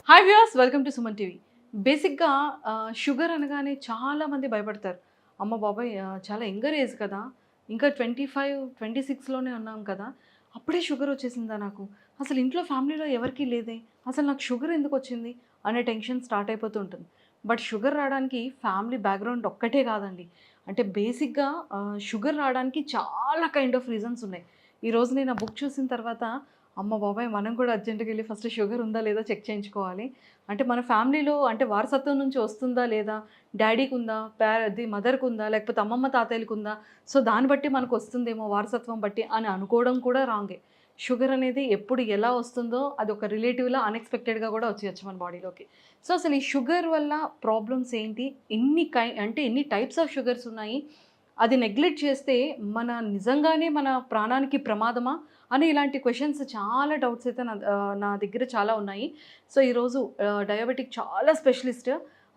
Hi viewers, welcome to Suman TV. బేసిక్గా sugar అనగానే చాలామంది భయపడతారు. అమ్మ బాబాయ్, చాలా యంగర్ ఏజ్ కదా, ఇంకా 25-26లోనే ఉన్నాం కదా, అప్పుడే షుగర్ వచ్చేసిందా నాకు, అసలు ఇంట్లో ఫ్యామిలీలో ఎవరికీ లేదే, అసలు నాకు షుగర్ ఎందుకు వచ్చింది అనే టెన్షన్ స్టార్ట్ అయిపోతూ ఉంటుంది. బట్ షుగర్ రావడానికి ఫ్యామిలీ బ్యాక్గ్రౌండ్ ఒక్కటే కాదండి. అంటే బేసిక్గా షుగర్ రావడానికి చాలా కైండ్ ఆఫ్ రీజన్స్ ఉన్నాయి. ఈరోజు నేను ఆ బుక్ చూసిన తర్వాత అమ్మ బాబాయ్, మనం కూడా అర్జెంట్గా వెళ్ళి ఫస్ట్ షుగర్ ఉందా లేదా చెక్ చేయించుకోవాలి. అంటే మన ఫ్యామిలీలో అంటే వారసత్వం నుంచి వస్తుందా లేదా, డాడీకి ఉందా, మదర్కి ఉందా, లేకపోతే అమ్మమ్మ తాతయ్యలకు ఉందా, సో దాన్ని బట్టి మనకు వస్తుందేమో వారసత్వం బట్టి అని అనుకోవడం కూడా రాంగే. షుగర్ అనేది ఎప్పుడు ఎలా వస్తుందో అది ఒక రిలేటివ్లా అన్ఎక్స్పెక్టెడ్గా కూడా వచ్చేయచ్చు మన బాడీలోకి. సో అసలు ఈ షుగర్ వల్ల ప్రాబ్లమ్స్ ఏంటి, ఎన్ని టైప్స్ ఆఫ్ షుగర్స్ ఉన్నాయి, అది నెగ్లెక్ట్ చేస్తే నిజంగానే మన ప్రాణానికి ప్రమాదమా అని ఇలాంటి క్వశ్చన్స్, చాలా డౌట్స్ అయితే నా దగ్గర చాలా ఉన్నాయి. సో ఈరోజు డయాబెటిక్ చాలా స్పెషలిస్ట్.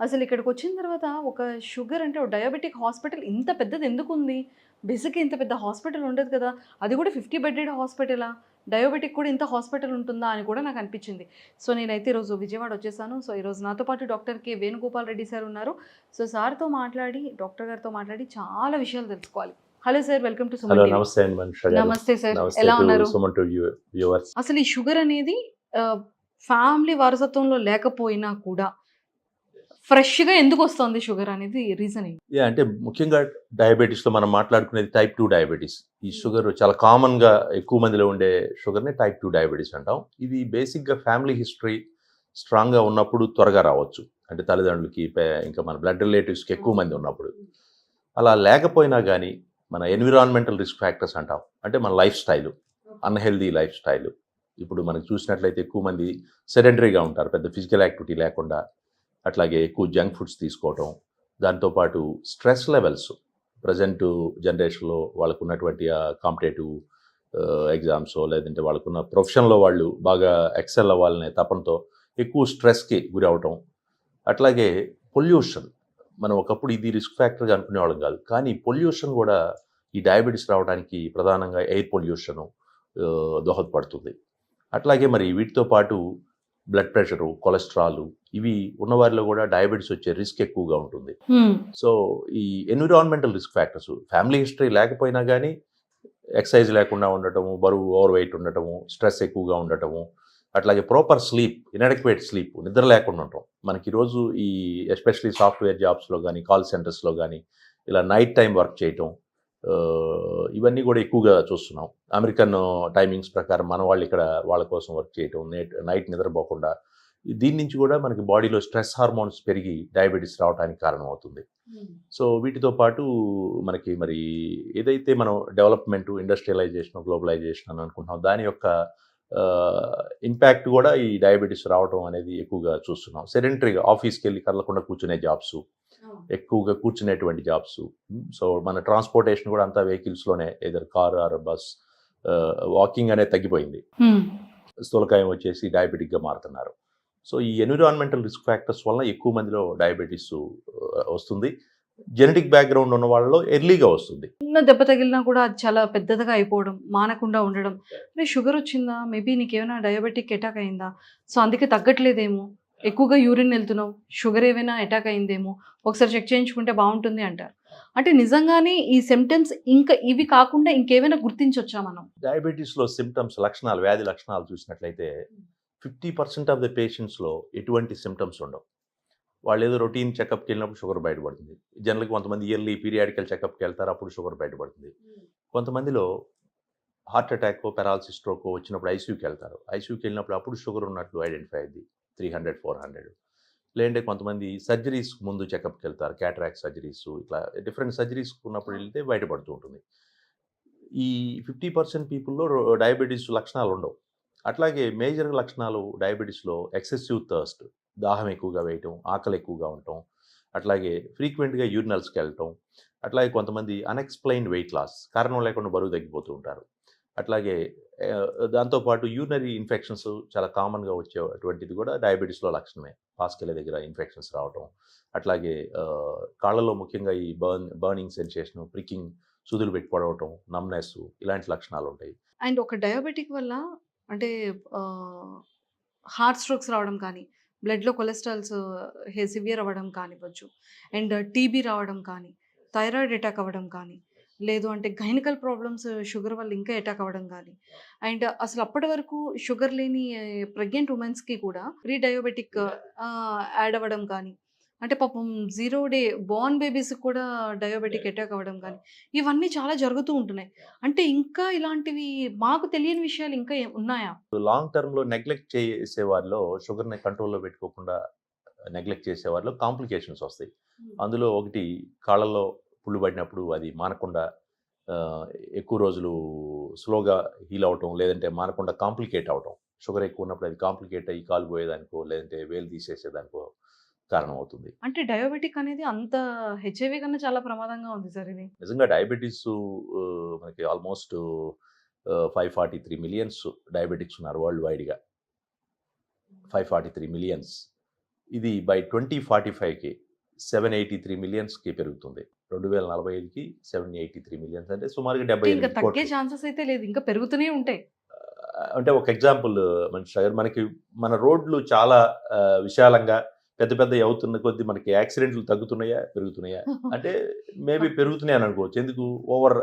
అసలు ఇక్కడికి వచ్చిన తర్వాత ఒక షుగర్ అంటే డయాబెటిక్ హాస్పిటల్ ఇంత పెద్దది ఎందుకు ఉంది, బేసిక్గా ఇంత పెద్ద హాస్పిటల్ ఉండదు కదా, అది కూడా 50 బెడెడ్ హాస్పిటలా, డయాబెటిక్ కూడా ఇంత హాస్పిటల్ ఉంటుందా అని కూడా నాకు అనిపించింది. సో నేనైతే ఈరోజు విజయవాడ వచ్చేసాను. సో ఈరోజు నాతో పాటు డాక్టర్ కే వేణుగోపాల్ రెడ్డి సార్ ఉన్నారు. సో సార్తో మాట్లాడి, డాక్టర్ గారితో మాట్లాడి చాలా విషయాలు తెలుసుకోవాలి. Hello sir, welcome to Suman TV. నమస్తే అండి మనీషా గారు. నమస్తే సార్, నమస్తే ఎలా టు ఉన్నారు? Suman to viewers. అసలు ఈ షుగర్ అనేది ఫ్యామిలీ వారసత్వంలో లేకపోయినా కూడా ఫ్రెష్గా ఎందుకు వస్తుంది షుగర్ అనేది రీజన్ ఏంటి? అంటే ముఖ్యంగా డయాబెటీస్లో మనం మాట్లాడుకునేది టైప్ 2 డయాబెటీస్. ఈ షుగర్ చాలా కామన్గా ఎక్కువ మందిలో ఉండే షుగర్ని టైప్ 2 డయాబెటీస్ అంటాం. ఇది బేసిక్గా ఫ్యామిలీ హిస్టరీ స్ట్రాంగ్గా ఉన్నప్పుడు త్వరగా రావచ్చు. అంటే తల్లిదండ్రులకి, ఇంకా మన బ్లడ్ రిలేటివ్స్కి ఎక్కువ మంది ఉన్నప్పుడు. అలా లేకపోయినా కానీ మన ఎన్విరాన్మెంటల్ రిస్క్ ఫ్యాక్టర్స్ అంటాం. అంటే మన life style, unhealthy life style. ఇప్పుడు మనకు చూసినట్లయితే ఎక్కువ మంది సెడెంటరీగా ఉంటారు, పెద్ద ఫిజికల్ యాక్టివిటీ లేకుండా. అట్లాగే ఎక్కువ జంక్ ఫుడ్స్ తీసుకోవటం, దాంతోపాటు స్ట్రెస్ లెవెల్స్ ప్రజెంట్ జనరేషన్లో వాళ్ళకు ఉన్నటువంటి కాంపిటేటివ్ ఎగ్జామ్స్, లేదంటే వాళ్ళకున్న ప్రొఫెషన్లో వాళ్ళు బాగా ఎక్సెల్ అవ్వాలనే తపనతో ఎక్కువ స్ట్రెస్కి గురి అవటం. అట్లాగే పొల్యూషన్, మనం ఒకప్పుడు ఇది రిస్క్ ఫ్యాక్టర్గా అనుకునేవాళ్ళం కాదు, కానీ పొల్యూషన్ కూడా ఈ డయాబెటీస్ రావడానికి ప్రధానంగా ఎయిర్ పొల్యూషను దోహదపడుతుంది. అట్లాగే మరి వీటితో పాటు బ్లడ్ ప్రెషరు, కొలెస్ట్రాల్, ఇవి ఉన్నవారిలో కూడా డయాబెటీస్ వచ్చే రిస్క్ ఎక్కువగా ఉంటుంది. సో ఈ environmental risk factors, family history లేకపోయినా కానీ ఎక్సర్సైజ్ లేకుండా ఉండటము, బరువు ఓవర్ వెయిట్ ఉండటము, స్ట్రెస్ ఎక్కువగా ఉండటము, అట్లాగే ప్రాపర్ స్లీప్, ఇన్అడెక్వేట్ స్లీప్, నిద్ర లేకుండా ఉండటం. మనకి ఈరోజు ఈ ఎస్పెషలీ సాఫ్ట్వేర్ జాబ్స్లో కానీ, కాల్ సెంటర్స్లో కానీ ఇలా నైట్ టైం వర్క్ చేయటం, ఇవన్నీ కూడా ఎక్కువగా చూస్తున్నాం. అమెరికన్ టైమింగ్స్ ప్రకారం మన వాళ్ళు ఇక్కడ వాళ్ళ కోసం వర్క్ చేయటం, నైట్ నిద్రపోకుండా, దీని నుంచి కూడా మనకి బాడీలో స్ట్రెస్ హార్మోన్స్ పెరిగి డయాబెటీస్ రావడానికి కారణమవుతుంది. సో వీటితో పాటు మనకి మరి ఏదైతే మనం డెవలప్మెంట్, ఇండస్ట్రియలైజేషన్, గ్లోబలైజేషన్ అని అనుకుంటున్నాం, దాని యొక్క ఇంపాక్ట్ కూడా ఈ డయాబెటీస్ రావడం అనేది ఎక్కువగా చూస్తున్నాం. సెడెంటరీగా ఆఫీస్కి వెళ్ళి కదలకుండా కూర్చునే జాబ్స్, ఎక్కువగా కూర్చునేటువంటి జాబ్స్. సో మన ట్రాన్స్పోర్టేషన్ కూడా అంతా వెహికల్స్లోనే, either car or bus, walking అనేది తగ్గిపోయింది. స్థూలకాయం వచ్చేసి డయాబెటిక్గా మారుతున్నారు. సో ఈ ఎన్విరాన్మెంటల్ రిస్క్ ఫ్యాక్టర్స్ వల్ల ఎక్కువ మందిలో డయాబెటీస్ వస్తుంది. జెనెటిక్ బ్యాక్గ్రౌండ్ ఉన్న వాళ్ళలో ఎర్లీగా వస్తుంది. చిన్న దెబ్బ తగిలినా కూడా అది చాలా పెద్దదిగా అయిపోవడం, మానకుండా ఉండడం. అంటే షుగర్ వచ్చిందా, మేబీ నీకేమైనా డయాబెటిక్ అటాక్ అయిందా, సో అందుకే తగ్గట్లేదేమో, ఎక్కువగా యూరిన్ వెళ్తున్నావు, షుగర్ ఏమైనా అటాక్ అయిందేమో, ఒకసారి చెక్ చేయించుకుంటే బాగుంటుంది అంటారు. అంటే నిజంగానే ఈ సిమ్టమ్స్ ఇంకా ఇవి కాకుండా ఇంకేమైనా గుర్తించవచ్చా మనం? డయాబెటీస్లో సిమ్టమ్స్, లక్షణాలు, వ్యాధి లక్షణాలు చూసినట్లయితే 50% ఆఫ్ ద పేషెంట్స్లో ఎటువంటి సిమ్టమ్స్ ఉండవు. వాళ్ళు ఏదో రొటీన్ చెకప్కి వెళ్ళినప్పుడు షుగర్ బయటపడుతుంది. జనరల్గా కొంతమంది ఇయర్లీ పీరియాడికల్ చెకప్కి వెళ్తారు, అప్పుడు షుగర్ బయటపడుతుంది. కొంతమందిలో హార్ట్ అటాక్, పెరాలసిస్, స్ట్రోక్ వచ్చినప్పుడు ఐసీయూకి వెళ్తారు. ఐసీయూకి వెళ్ళినప్పుడు అప్పుడు షుగర్ ఉన్నట్లు ఐడెంటిఫై అయింది, 300-400. లేదంటే కొంతమంది సర్జరీస్ ముందు చెకప్కి వెళ్తారు, క్యాటరాక్ట్ సర్జరీస్, ఇట్లా డిఫరెంట్ సర్జరీస్ ఉన్నప్పుడు వెళ్తే బయటపడుతూ ఉంటుంది. ఈ 50% పీపుల్‌లో డయాబెటిస్ లక్షణాలు ఉండవు. అట్లాగే మేజర్ లక్షణాలు డయాబెటిస్‌లో ఎక్సెసివ్ థర్స్ట్, దాహం ఎక్కువగా వేయటం, ఆకలి ఎక్కువగా ఉండటం, అట్లాగే ఫ్రీక్వెంట్‌గా యూరినల్స్‌కి వెళ్ళటం, అట్లాగే కొంతమంది అన్‌ఎక్స్‌ప్లెయిన్డ్ వెయిట్ లాస్, కారణం లేకుండా బరువు తగ్గిపోతూ ఉంటారు. అట్లాగే దాంతో పాటు యూరినరీ ఇన్ఫెక్షన్స్ చాలా కామన్‌గా వచ్చేటువంటిది కూడా డయాబెటిస్‌లో లక్షణమే. పాస్‌కెళ్ళే దగ్గర ఇన్ఫెక్షన్స్ రావటం, అట్లాగే కాళ్ళలో ముఖ్యంగా ఈ బర్నింగ్ సెన్సేషన్, ప్రికింగ్, సూదులు పెట్టి పొడవటం, నమ్‌నెస్, ఇలాంటి లక్షణాలు ఉంటాయి. అండ్ ఒక డయాబెటిక్ వల్ల అంటే హార్ట్ స్ట్రోక్స్ రావడం కానీ, బ్లడ్‌లో కొలెస్ట్రాల్స్ సివియర్ అవ్వడం కానివ్వచ్చు. అండ్ టీబీ రావడం కానీ, థైరాయిడ్ అటాక్ అవ్వడం కానీ, లేదు అంటే గైనకల్ ప్రాబ్లమ్స్ షుగర్ వల్ల ఇంకా అటాక్ అవ్వడం కానీ. అండ్ అసలు అప్పటి వరకు షుగర్ లేని ప్రెగ్నెంట్ వుమెన్స్‌కి కూడా ప్రీ డయాబెటిక్ యాడ్ అవ్వడం కానీ, అంటే పాపం 0 డే బోర్న్ బేబీస్‌కి కూడా డయాబెటిక్ అటాక్ అవ్వడం కానీ, ఇవన్నీ చాలా జరుగుతూ ఉంటున్నాయి. అంటే ఇంకా ఇలాంటివి మాకు తెలియని విషయాలు ఇంకా ఉన్నాయా? లాంగ్ టర్మ్‌లో నెగ్లెక్ట్ చేసే వారిలో, షుగర్‌ని కంట్రోల్‌లో పెట్టుకోకుండా నెగ్లెక్ట్ చేసే వారిలో కాంప్లికేషన్స్ వస్తాయి. అందులో ఒకటి కాళ్ళల్లో పుళ్ళు పడినప్పుడు అది మానకుండా ఆహ్, ఎక్కువ రోజులు స్లోగా హీల్ అవ్వటం, లేదంటే మానకుండా కాంప్లికేట్ అవ్వటం. షుగర్ ఎక్కువ ఉన్నప్పుడు అది కాంప్లికేట్ అయ్యి కాలు పోయేదానికో, లేదంటే వేలు తీసేసేదానికో కారణమవుతుంది. అంటే డయాబెటిక్ అనేది అంత హెచ్ఐవి కన్నా చాలా ప్రమాదంగా ఉంది సార్ ఇది. నిజంగా డయాబెటిస్ మనకి ఆల్మోస్ట్ 543 మిలియన్స్ డయాబెటిక్స్ ఉన్నారు వరల్డ్ వైడ్‌గా. 543 మిలియన్స్. ఇది బై 2045కి 783 మిలియన్స్‌కి పెరుగుతుంది. 2045కి 783 మిలియన్స్ అంటే సుమారుగా అంటే ఇంకా 78 తగ్గే కోట్లు. ఛాన్సెస్ అయితే లేదు. ఇంకా పెరుగుతూనే ఉంటాయి. అంటే ఒక ఎగ్జాంపుల్ మనకి మన రోడ్లు చాలా విశాలంగా పెద్ద పెద్దయి అవుతున్న కొద్దీ మనకి యాక్సిడెంట్లు తగ్గుతున్నాయా? పెరుగుతున్నాయా? అంటే మేబీ పెరుగుతున్నాయి అని అనుకోవచ్చు. ఎందుకు? ఓవర్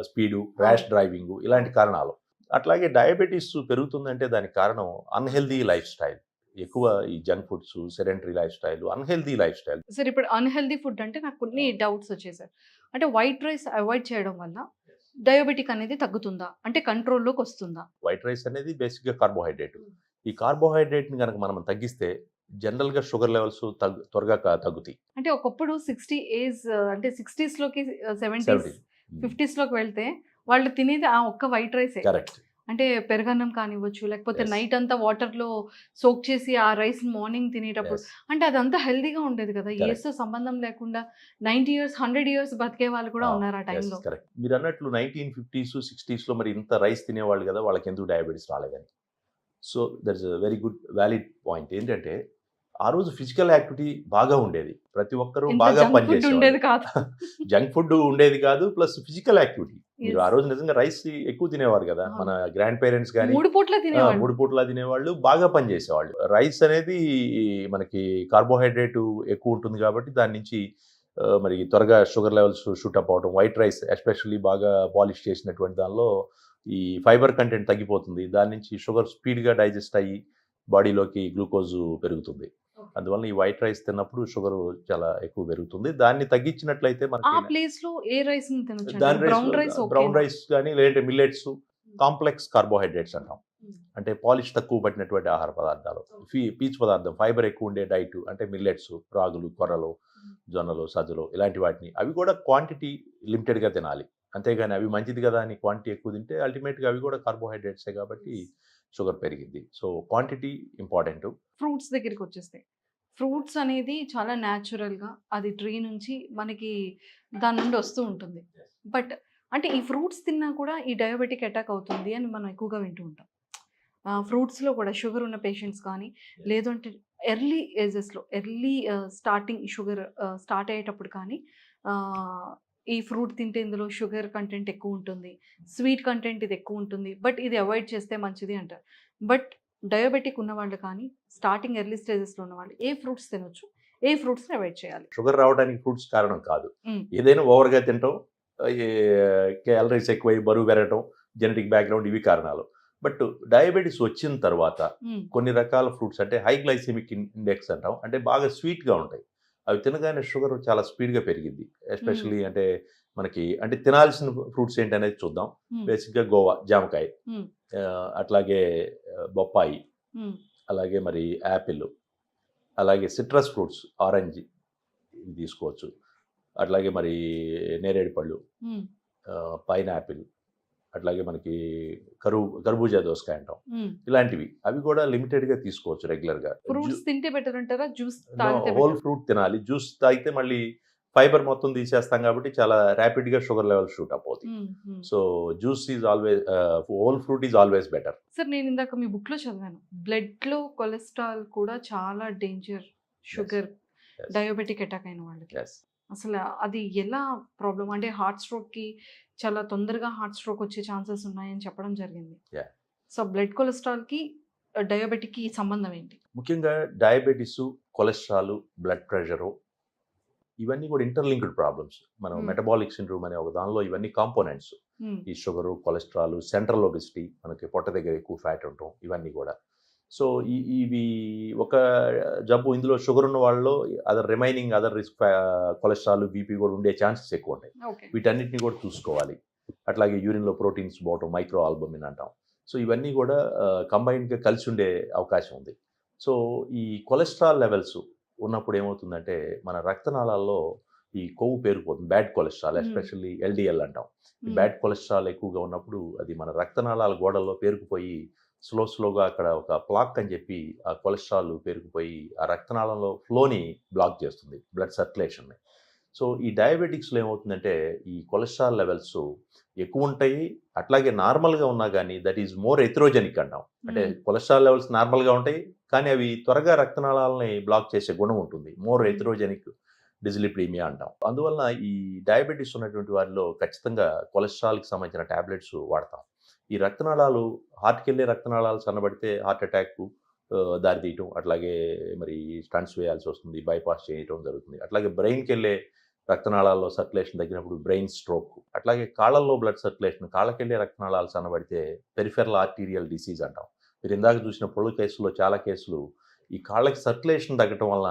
స్పీడు, ర్యాష్ డ్రైవింగు, ఇలాంటి కారణాలు. అట్లాగే డయాబెటిస్ పెరుగుతుందంటే దానికి కారణం అన్‌హెల్తీ లైఫ్ స్టైల్. ఎక్కువ ఈ junk foods, sedentary life style, unhealthy life style. Sir ఇప్పుడు అన్‌హెల్తీ ఫుడ్ అంటే నాకు కొన్ని డౌట్స్ వచ్చాయి సార్. అంటే వైట్ రైస్ అవాయిడ్ చేయడం వల్ల డయాబెటిక్ అనేది తగ్గుతుందా? అంటే కంట్రోల్‌లోకి వస్తుందా? వైట్ రైస్ అనేది బేసిక్‌గా కార్బోహైడ్రేట్. ఈ కార్బోహైడ్రేట్‌ని గనక మనం తగ్గిస్తే జనరల్‌గా షుగర్ లెవెల్స్ త్వరగా తగ్గుతాయి. అంటే ఒకప్పుడు 60 ఏజ్ అంటే 60స్‌లోకి 70స్, 70. 50స్‌లోకి వెళ్తే వాళ్ళు తినేది ఆ ఒక్క వైట్ రైసే. కరెక్ట్. అంటే పెరుగన్నం కానివ్వచ్చు, లేకపోతే యెస్. నైట్ అంతా వాటర్‌లో సోక్ చేసి ఆ రైస్ మార్నింగ్ తినేటప్పుడు యెస్. అంటే అదంతా హెల్తీగా ఉండేది కదా! కరెక్ట్. ఏజ్‌తో సంబంధం లేకుండా 90 ఇయర్స్, 100 ఇయర్స్ బతికే వాళ్ళు కూడా ఉన్నారు ఆ యెస్. టైంలో. కరెక్ట్. మీరన్నట్లు 1950స్, 60స్‌లో మరి ఇంత రైస్ తినేవాళ్ళు గదా! వాళ్ళకెందుకు డయాబెటిస్ రాలేదని. So, that is a very good valid point. ఏంటంటే, ఆ రోజు ఫిజికల్ యాక్టివిటీ బాగా ఉండేది. ప్రతి ఒక్కరు ఇంత బాగా జంక్ ఫుడ్ పనిచేసేవాళ్ళు. ఉండేది కాదు. జంక్ ఫుడ్ ఉండేది కాదు. Plus physical activity. మీరు ఆ యెస్. రోజు నిజంగా రైస్ ఎక్కువ తినేవారు గదా! మన అవును. గ్రాండ్ పేరెంట్స్ గాని 3 పూట్ల తినేవాళ్ళు. 3 పూటలా తినేవాళ్ళు, బాగా పనిచేసేవాళ్ళు. రైస్ అనేది మనకి కార్బోహైడ్రేట్ ఎక్కువ ఉంటుంది కాబట్టి దాని నుంచి మరి త్వరగా షుగర్ లెవెల్స్ షూట్ అప్ అవ్వడం. వైట్ రైస్ ఎస్పెషల్లీ బాగా పాలిష్ చేసినటువంటి దానిలో ఈ ఫైబర్ కంటెంట్ తగ్గిపోతుంది. దాని నుంచి షుగర్ స్పీడ్‌గా డైజెస్ట్ అయ్యి బాడీలోకి గ్లూకోజ్ పెరుగుతుంది. అందువలన ఈ వైట్ రైస్ తిన్నప్పుడు షుగర్ చాలా ఎక్కువ పెరుగుతుంది. దాన్ని తగ్గించినట్లయితే ఆ మనకి ప్లేస్‌లో ఏ రైస్‌ని తినొచ్చండి? దాని బ్రౌన్ రైస్ బ్రౌన్ ఓకేనా? రైస్ గాని, లేదంటే మిల్లెట్స్, కాంప్లెక్స్ కార్బోహైడ్రేట్స్ అంటాం. హ్మ్. అంటే పాలిష్ తక్కువ పడినటువంటి ఆహార పదార్థాలు. పీచు పదార్థం, ఫైబర్ ఎక్కువ ఉండే డైట్ అంటే మిల్లెట్స్, రాగులు, కొర్రలు, జొన్నలు, సజ్జలు ఇలాంటి వాటిని. అవి కూడా క్వాంటిటీ లిమిటెడ్‌గా తినాలి. అంతేగాని అవి మంచిది కదా అని క్వాంటిటీ ఎక్కువ తింటే అల్టిమేట్‌గా అవి కూడా కార్బోహైడ్రేట్సే కాబట్టి షుగర్ పెరిగిద్ది. So, quantity important. ఫ్రూట్స్ దగ్గరికొచ్చేస్తే. ఫ్రూట్స్ అనేది చాలా న్యాచురల్‌గా అది ట్రీ నుంచి మనకి దాని నుండి వస్తూ ఉంటుంది. బట్ అంటే ఈ ఫ్రూట్స్ తిన్నా కూడా ఈ డయాబెటిక్ అటాక్ అవుతుంది అని మనం ఎక్కువగా వింటూ ఉంటాం. ఫ్రూట్స్‌లో కూడా షుగర్ ఉన్న పేషెంట్స్ కానీ, లేదు అంటే ఎర్లీ ఏజెస్‌లో స్టార్టింగ్ షుగర్ స్టార్ట్ అయ్యేటప్పుడు కానీ ఆహ్, ఈ ఫ్రూట్ తింటే ఇందులో షుగర్ కంటెంట్ ఎక్కువ ఉంటుంది. స్వీట్ కంటెంట్ ఇది ఎక్కువ ఉంటుంది. బట్ ఇది అవాయిడ్ చేస్తే మంచిది అంటారు. బట్ డయాబెటిక్ ఉన్నవాళ్ళు కానీ, స్టార్టింగ్ ఎర్లీ స్టేజెస్‌లో ఉన్నవాళ్ళు ఏ ఫ్రూట్స్ తినొచ్చు? ఏ ఫ్రూట్స్‌ని అవాయిడ్ చేయాలి? షుగర్ రావడానికి ఫ్రూట్స్ కారణం కాదు. హ్మ్. ఏదైనా ఓవర్‌గా తినటం, ఈ క్యాలరీస్ ఎక్కువై బరువు పెరగటం, జెనెటిక్ బ్యాక్‌గ్రౌండ్ ఇవి కారణాలు. బట్ డయాబెటిస్ వచ్చిన తర్వాత హ్మ్. కొన్ని రకాల ఫ్రూట్స్ అంటే హై గ్లైసెమిక్ ఇండెక్స్ అంటాం. అంటే బాగా స్వీట్‌గా ఉంటాయి. అవి తినగానే షుగర్ చాలా స్పీడ్‌గా పెరిగిద్ది. ఎస్పెషల్లీ హ్మ్. అంటే మనకి అంటే తినాల్సిన ఫ్రూట్స్ ఏంటనేది చూద్దాం. హ్మ్. బేసిక్‌గా గోవా, జామకాయ, హ్మ్. అట్లాగే బొప్పాయి, హ్మ్. అలాగే మరి యాపిల్, అలాగే సిట్రస్ ఫ్రూట్స్, ఆరెంజ్ ఇవి తీసుకోవచ్చు. అట్లాగే మరి నేరేడు పళ్ళు, మ్మ్. పైనాపిల్, అట్లాగే మనకి కర్బూజా దోసకాయ అంటాం. మ్మ్. ఇలాంటివి అవి కూడా లిమిటెడ్గా తీసుకోవచ్చు రెగ్యులర్గా. ఫ్రూట్స్ తింటే బెటర్ అంటారా, జ్యూస్ తాగితే హోల్ better? ఫ్రూట్ తినాలి. జ్యూస్ తాగితే మళ్ళీ ఫైబర్ మొత్తం తీసేస్తాం కాబట్టి చాలా ర్యాపిడ్గా షుగర్ లెవెల్ షూట్ అప్ అవుతాయి. మ్మ్. మ్మ్. So juice is always, whole fruit is always better. Sir నేను ఇందాక మీ బుక్ లో చదివాను, బ్లడ్ లో కొలెస్ట్రాల్ కూడా చాలా డేంజర్, షుగర్ డయాబెటిక్ అటాక్ అయిన వాళ్ళకి. అసలు అది ఎలా ప్రాబ్లం అంటే హార్ట్ స్ట్రోక్ కి చాలా తొందరగా హార్ట్ స్ట్రోక్ వచ్చే ఛాన్సెస్ ఉన్నాయని చెప్పడం జరిగింది. Yeah. సో బ్లడ్ కొలెస్ట్రాల్ కి డయాబెటిక్ కి సంబంధం ఏంటి? ముఖ్యంగా డయాబెటీస్, కొలెస్ట్రాల్, బ్లడ్ ప్రెషరు ఇవన్నీ కూడా ఇంటర్లింక్డ్ ప్రాబ్లమ్స్. మనం మెటబాలిక్ సిండ్రోమ్ అనే ఒక దానిలో ఇవన్నీ కాంపోనెంట్స్. మ్మ్. ఈ షుగరు, కొలెస్ట్రాల్, సెంట్రల్ ఒబెసిటీ, మనకి పొట్ట దగ్గర ఎక్కువ ఫ్యాట్ ఉండటం, ఇవన్నీ కూడా. సో ఇవి ఒక జబ్బు. ఇందులో షుగర్ ఉన్న వాళ్ళలో remaining other risk cholesterol, BP కూడా ఉండే ఛాన్సెస్ ఎక్కువ ఉంటాయి. ఓకే. వీటన్నిటిని కూడా చూసుకోవాలి. అట్లాగే యూరిన్లో ప్రోటీన్స్ పోవటం, మైక్రో ఆల్బమిన్ అంటాం. సో ఇవన్నీ కూడా కంబైన్డ్గా కలిసి ఉండే అవకాశం ఉంది. సో ఈ కొలెస్ట్రాల్ లెవెల్స్ ఉన్నప్పుడు ఏమవుతుందంటే మన రక్తనాళాల్లో ఈ కొవ్వు పేరుకుపోతుంది, బ్యాడ్ కొలెస్ట్రాల్, ఎస్పెషల్లీ ఎల్డిఎల్ అంటాం. ఈ బ్యాడ్ కొలెస్ట్రాల్ ఎక్కువగా ఉన్నప్పుడు అది మన రక్తనాళాల గోడల్లో పేరుకుపోయి స్లోగా అక్కడ ఒక ప్లాక్ అని చెప్పి ఆ కొలెస్ట్రాల్ పేరుకుపోయి ఆ రక్తనాళంలో ఫ్లోని బ్లాక్ చేస్తుంది, బ్లడ్ సర్క్యులేషన్ని. సో ఈ డయాబెటిక్స్లో ఏమవుతుందంటే ఈ కొలెస్ట్రాల్ లెవెల్స్ ఎక్కువ ఉంటాయి. అట్లాగే నార్మల్గా ఉన్నా కానీ దట్ ఈజ్ మోర్ ఎథ్రోజెనిక్ అంటాం. అంటే కొలెస్ట్రాల్ లెవెల్స్ నార్మల్గా ఉంటాయి కానీ అవి త్వరగా రక్తనాళాలని బ్లాక్ చేసే గుణం ఉంటుంది, మోర్ ఎథ్రోజెనిక్ డిజిలిపిడీమియా అంటాం. అందువల్ల ఈ డయాబెటీస్ ఉన్నటువంటి వారిలో ఖచ్చితంగా కొలెస్ట్రాల్కి సంబంధించిన ట్యాబ్లెట్స్ వాడతాం. ఈ రక్తనాళాలు, హార్ట్కి వెళ్ళే రక్తనాళాలు సన్నబడితే హార్ట్ అటాక్కు దారితీయటం, అట్లాగే మరి స్టంట్స్ వేయాల్సి వస్తుంది, బైపాస్ చేయటం జరుగుతుంది. అట్లాగే బ్రెయిన్కి వెళ్ళే రక్తనాళాల్లో సర్క్యులేషన్ తగ్గినప్పుడు బ్రెయిన్ స్ట్రోక్, అట్లాగే కాళ్ళల్లో బ్లడ్ సర్క్యులేషన్, కాళ్ళకెళ్ళే రక్తనాళాలు సన్నబడితే పెరిఫెరల్ ఆర్టీరియల్ డిసీజ్ అంటాం. మీరు ఇందాక చూసిన పొళ్ళు కేసులో చాలా కేసులు ఈ కాళ్ళకి సర్క్యులేషన్ తగ్గటం వల్ల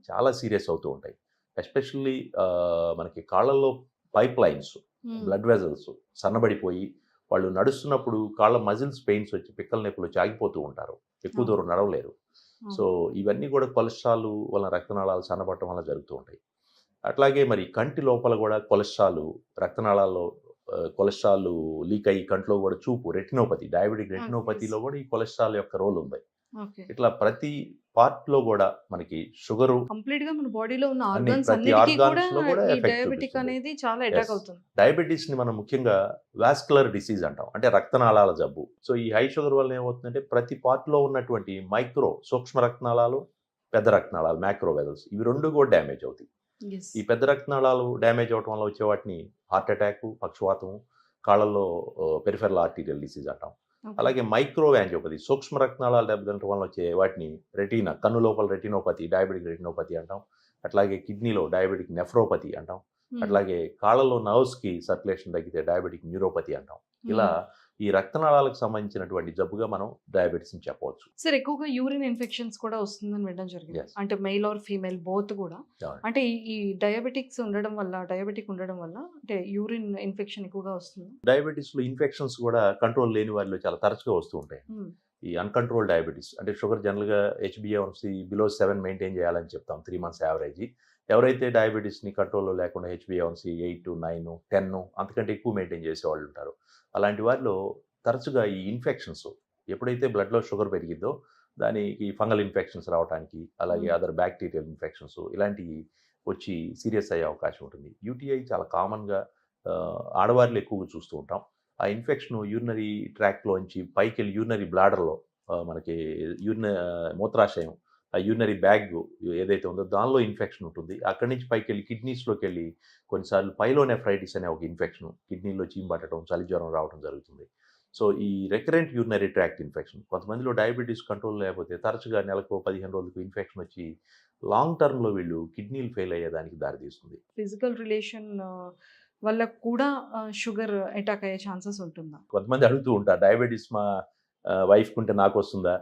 చాలా సీరియస్ అవుతూ ఉంటాయి. ఎస్పెషల్లీ మనకి కాళ్ళల్లో పైప్ లైన్స్, బ్లడ్ వెజల్స్ సన్నబడిపోయి వాళ్ళు నడుస్తున్నప్పుడు కాళ్ళ మజిల్స్ పెయిన్స్ వచ్చి పిక్కల నొప్పులు చాగిపోతూ ఉంటారు, ఎక్కువ దూరం నడవలేరు. సో ఇవన్నీ కూడా కొలెస్ట్రాల్ వల్ల రక్తనాళాలు సన్నబడటం వల్ల జరుగుతూ ఉంటాయి. అట్లాగే మరి కంటి లోపల కూడా కొలెస్ట్రాల్, రక్తనాళాల్లో కొలెస్ట్రాల్ లీక్ అయ్యి కంట్లో కూడా చూపు, రెటినోపతి, డయాబెటిక్ రెటినోపతిలో కూడా ఈ కొలెస్ట్రాల్ యొక్క రోల్ ఉంది. ఇట్లా ప్రతి పార్ట్ లో కూడా మనకి షుగరు కంప్లీట్ గా మన బాడీలో ఉన్న అన్ని ఆర్గన్స్ ప్రతి అన్నిటికీ కూడా ఆర్గాన్స్ లో కూడా ఈ ఎఫెక్ట్ డయాబెటిక్ చూపిస్తుంది. అనేది చాలా అటాక్ Yes. అవుతుంది. డయాబెటీస్ ని మనం ముఖ్యంగా వాస్కులర్ డిసీజ్ అంటాం, అంటే రక్తనాళాల జబ్బు. సో ఈ హై షుగర్ వల్ల ఏమవుతుందంటే ప్రతి పార్ట్ లో ఉన్నటువంటి మైక్రో సూక్ష్మ రక్తనాళాలు, పెద్ద రక్తనాళాలు, మ్యాక్రో వెజల్స్, ఇవి రెండు కూడా డ్యామేజ్ అవుతాయి. Yes. ఈ పెద్ద రక్తనాళాలు డ్యామేజ్ అవటం వల్ల వచ్చే వాటిని హార్ట్ అటాక్, పక్షవాతం, కాళ్ళల్లో పెరిఫెరల్ ఆర్టీరియల్ డిసీజ్ అంటాం. Okay. అలాగే మైక్రో యాంజియోపతి, సూక్ష్మ రక్తనాళాలు దెబ్బతినటం వల్ల వచ్చే వాటిని రెటీనా, కన్ను లోపల రెటినోపతి, డయాబెటిక్ రెటినోపతి అంటాం. అట్లాగే కిడ్నీలో డయాబెటిక్ నెఫ్రోపతి అంటాం. అట్లాగే కాళ్ళలో నర్వ్స్కి సర్క్యులేషన్ తగ్గితే డయాబెటిక్ న్యూరోపతి అంటాం. ఇలా ఈ రక్తనాళాలకు సంబంధించినటువంటి జబ్బుగా మనం డయాబెటీస్ని చెప్పవచ్చు. సార్ ఎక్కువగా యూరిన్ ఇన్ఫెక్షన్స్ కూడా వస్తుందని వినడం జరిగింది. Yes. అంటే మెయిల్ ఆర్ ఫీమేల్ బోత్ కూడా. అవును. అంటే ఈ డయాబెటిక్ ఉండడం వల్ల అంటే యూరిన్ ఇన్ఫెక్షన్ ఎక్కువగా వస్తుంది. డయాబెటీస్లో ఇన్ఫెక్షన్స్ కూడా కంట్రోల్ లేని వారిలో చాలా తరచుగా వస్తూ ఉంటాయి. ఈ అన్కంట్రోల్ డయాబెటీస్ అంటే షుగర్ జనరల్గా HbA1c బిలో 7 మెయింటైన్ చేయాలని చెప్తాం, 3 months యావరేజ్. ఎవరైతే డయాబెటీస్ని కంట్రోల్లో లేకుండా HbA1c 8, 9, 10 అంతకంటే ఎక్కువ మెయింటైన్ చేసేవాళ్ళు ఉంటారు. అలాంటి వారిలో తరచుగా ఈ ఇన్ఫెక్షన్స్, ఎప్పుడైతే బ్లడ్లో షుగర్ పెరిగిద్దో దానికి ఫంగల్ ఇన్ఫెక్షన్స్ రావడానికి, అలాగే అదర్ బ్యాక్టీరియల్ ఇన్ఫెక్షన్స్ ఇలాంటివి వచ్చి సీరియస్ అయ్యే అవకాశం ఉంటుంది. యూటీఐ చాలా కామన్గా ఆడవారిలో ఎక్కువగా చూస్తూ ఉంటాం. ఆ ఇన్ఫెక్షన్ యూరినరీ ట్రాక్లోంచి పైకి వెళ్ళి యూరినరీ బ్లాడర్లో మనకి మూత్రాశయం, ఆ యూరినరీ బ్యాగ్ ఏదైతే ఉందో దానిలో ఇన్ఫెక్షన్ ఉంటుంది. అక్కడి నుంచి పైకి వెళ్ళి కిడ్నీస్లోకి వెళ్ళి కొన్నిసార్లు పైలోనెఫ్రైటిస్ అనే ఒక ఇన్ఫెక్షన్, కిడ్నీలో చీము పట్టడం, చలి జ్వరం రావడం జరుగుతుంది. సో ఈ రెకరెంట్ యూరినరీ ట్రాక్ట్ ఇన్ఫెక్షన్, కొంతమందిలో డయాబెటీస్ కంట్రోల్ లేకపోతే తరచుగా నెలకు 15 రోజులకు ఇన్ఫెక్షన్ వచ్చి లాంగ్ టర్మ్లో వీళ్ళు కిడ్నీలు ఫెయిల్ అయ్యేదానికి దారితీస్తుంది. ఫిజికల్ రిలేషన్ వల్ల కూడా షుగర్ అటాక్ అయ్యే ఛాన్సెస్ ఉంటుందా? కొంతమంది అడుగుతూ ఉంటారు, డయాబెటీస్ మా వైఫ్కి ఉంటే నాకు వస్తుందా,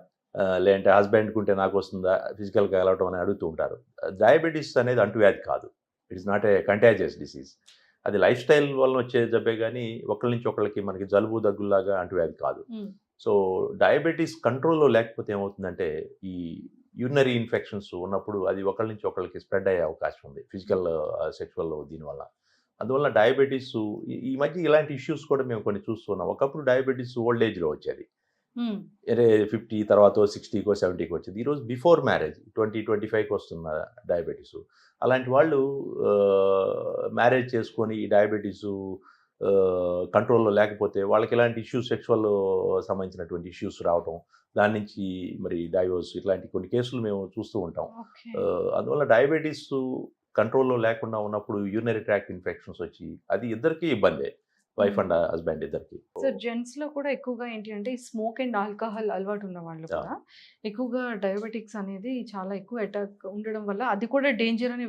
లేదంటే హస్బెండ్కి ఉంటే నాకు వస్తుందా, ఫిజికల్గా కలవటం అని అడుగుతూ ఉంటారు. డయాబెటీస్ అనేది అంటువ్యాధి కాదు, it is not a contagious disease. అది లైఫ్ స్టైల్ వల్ల వచ్చే జబ్బే కానీ ఒకరి నుంచి ఒకరికి మనకి జలుబు దగ్గులాగా అంటువ్యాధి కాదు. సో డయాబెటీస్ కంట్రోల్లో లేకపోతే ఏమవుతుందంటే ఈ యూరినరీ ఇన్ఫెక్షన్స్ ఉన్నప్పుడు అది ఒకళ్ళ నుంచి ఒకళ్ళకి స్ప్రెడ్ అయ్యే అవకాశం ఉంది, ఫిజికల్ సెక్షువల్ దీనివల్ల. అందువల్ల డయాబెటీస్ ఈ మధ్య ఇలాంటి ఇష్యూస్ కూడా మేము కొన్ని చూస్తున్నాం. ఒకప్పుడు డయాబెటీస్ ఓల్డ్ ఏజ్లో వచ్చేది, హ్మ్. 50 తర్వాత 60కో 70కో వచ్చేది. ఈరోజు బిఫోర్ మ్యారేజ్ 25కి వస్తున్న డయాబెటీస్. అలాంటి వాళ్ళు మ్యారేజ్ చేసుకొని ఈ డయాబెటీస్ కంట్రోల్‌లో లేకపోతే వాళ్ళకి ఇలాంటి ఇష్యూస్, సెక్షువల్ సంబంధించినటువంటి ఇష్యూస్ రావటం, దాని నుంచి మరి డైవోర్స్ ఇట్లాంటి కొన్ని కేసులు మేము చూస్తూ ఉంటాం. ఓకే. అందువల్ల డయాబెటీస్ కంట్రోల్‌లో లేకుండా ఉన్నప్పుడు యూరినరీ ట్రాక్ట్ ఇన్ఫెక్షన్స్ వచ్చి అది ఇద్దరికీ ఇబ్బందే, వైఫ్ అండ్ హస్బెండ్ ఇద్దరికి. సో జెంట్స్‌లో కూడా ఎక్కువగా ఏంటి అంటే ఈ స్మోక్ అండ్ ఆల్కహాల్ అలవాటు ఉన్న వాళ్ళు కూడా ఎక్కువగా డయాబెటిక్స్ అనేది చాలా ఎక్కువ అటాక్ ఉండడం వల్ల అది కూడా డేంజర్ అని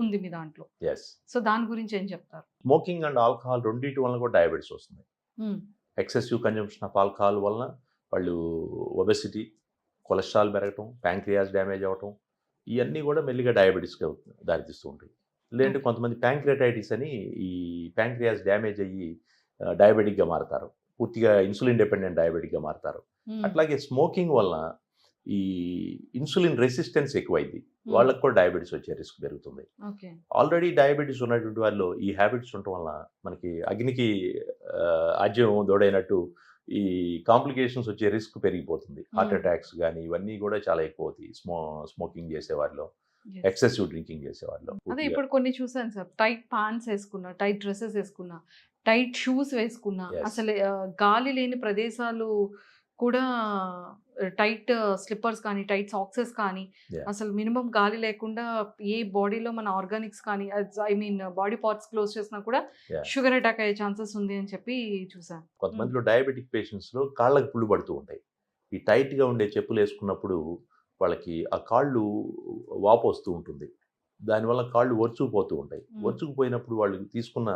ఉంది మీ దాంట్లో. Yes. సో దాని గురించి ఏం చెప్తారు? స్మోకింగ్ అండ్ ఆల్కహాల్ రెండిటి వలన కూడా డయాబెటీస్ వస్తుంది. హ్మ్. ఎక్సెసివ్ కన్జంప్షన్ ఆఫ్ ఆల్కహాల్ వలన వాళ్ళు ఒబెసిటీ, కొలెస్ట్రాల్ పెరగటం, ప్యాంక్రియాస్ డ్యామేజ్ అవ్వటం, ఇవన్నీ కూడా మెల్లిగా డయాబెటీస్కి దారితీస్తూ ఉంటాయి. లేదంటే కొంతమంది ప్యాంక్రియాటైటిస్ అని ఈ ప్యాంక్రియాస్ డ్యామేజ్ అయ్యి డయాబెటిక్గా మారతారు, పూర్తిగా ఇన్సులిన్ డిపెండెంట్ డయాబెటిక్గా మారతారు. అట్లాగే స్మోకింగ్ వలన ఈ ఇన్సులిన్ రెసిస్టెన్స్ ఎక్కువైంది, వాళ్ళకు కూడా డయాబెటీస్ వచ్చే రిస్క్ పెరుగుతుంది. ఓకే. ఆల్రెడీ డయాబెటీస్ ఉన్నటువంటి వాళ్ళు ఈ హ్యాబిట్స్ ఉండటం వలన మనకి అగ్నికి ఆజ్యం దోడైనట్టు ఈ కాంప్లికేషన్స్ వచ్చే రిస్క్ పెరిగిపోతుంది. హార్ట్ అటాక్స్ కానీ ఇవన్నీ కూడా చాలా ఎక్కువ అవుతాయి స్మోకింగ్ చేసేవాళ్ళు, Yes. ఎక్సెసివ్ డ్రింకింగ్ చేసేవాళ్ళు. అదే ఇప్పుడు కొన్ని చూసాను సార్, టైట్ ప్యాంట్స్ వేసుకున్నా, టైట్ డ్రెస్సెస్ వేసుకున్నా, టైట్ షూస్ వేసుకున్నా, Yes. అసలు గాలి లేని ప్రదేశాలు కూడా టైట్ స్లిప్పర్స్ కానీ, టైట్ సాక్సెస్ కానీ, Yeah. అసలు మినిమం గాలి లేకుండా ఏ బాడీలో మన ఆర్గానిక్స్ కానీ, I mean body parts close చేసినా కూడా Yeah. షుగర్ అటాక్ అయ్యే ఛాన్సెస్ ఉంది అని చెప్పి చూసాను. కొంతమందిలో డయాబెటిక్ పేషెంట్స్లో కాళ్ళకు పుళ్ళు పడుతూ ఉంటాయి. ఈ టైట్గా ఉండే చెప్పులు వేసుకున్నప్పుడు వాళ్ళకి ఆ కాళ్ళు వాపు వస్తూ ఉంటుంది, దానివల్ల కాళ్ళు ఒరుచుకుపోతూ ఉంటాయి. ఒరుచుకుపోయినప్పుడు వాళ్ళు తీసుకున్న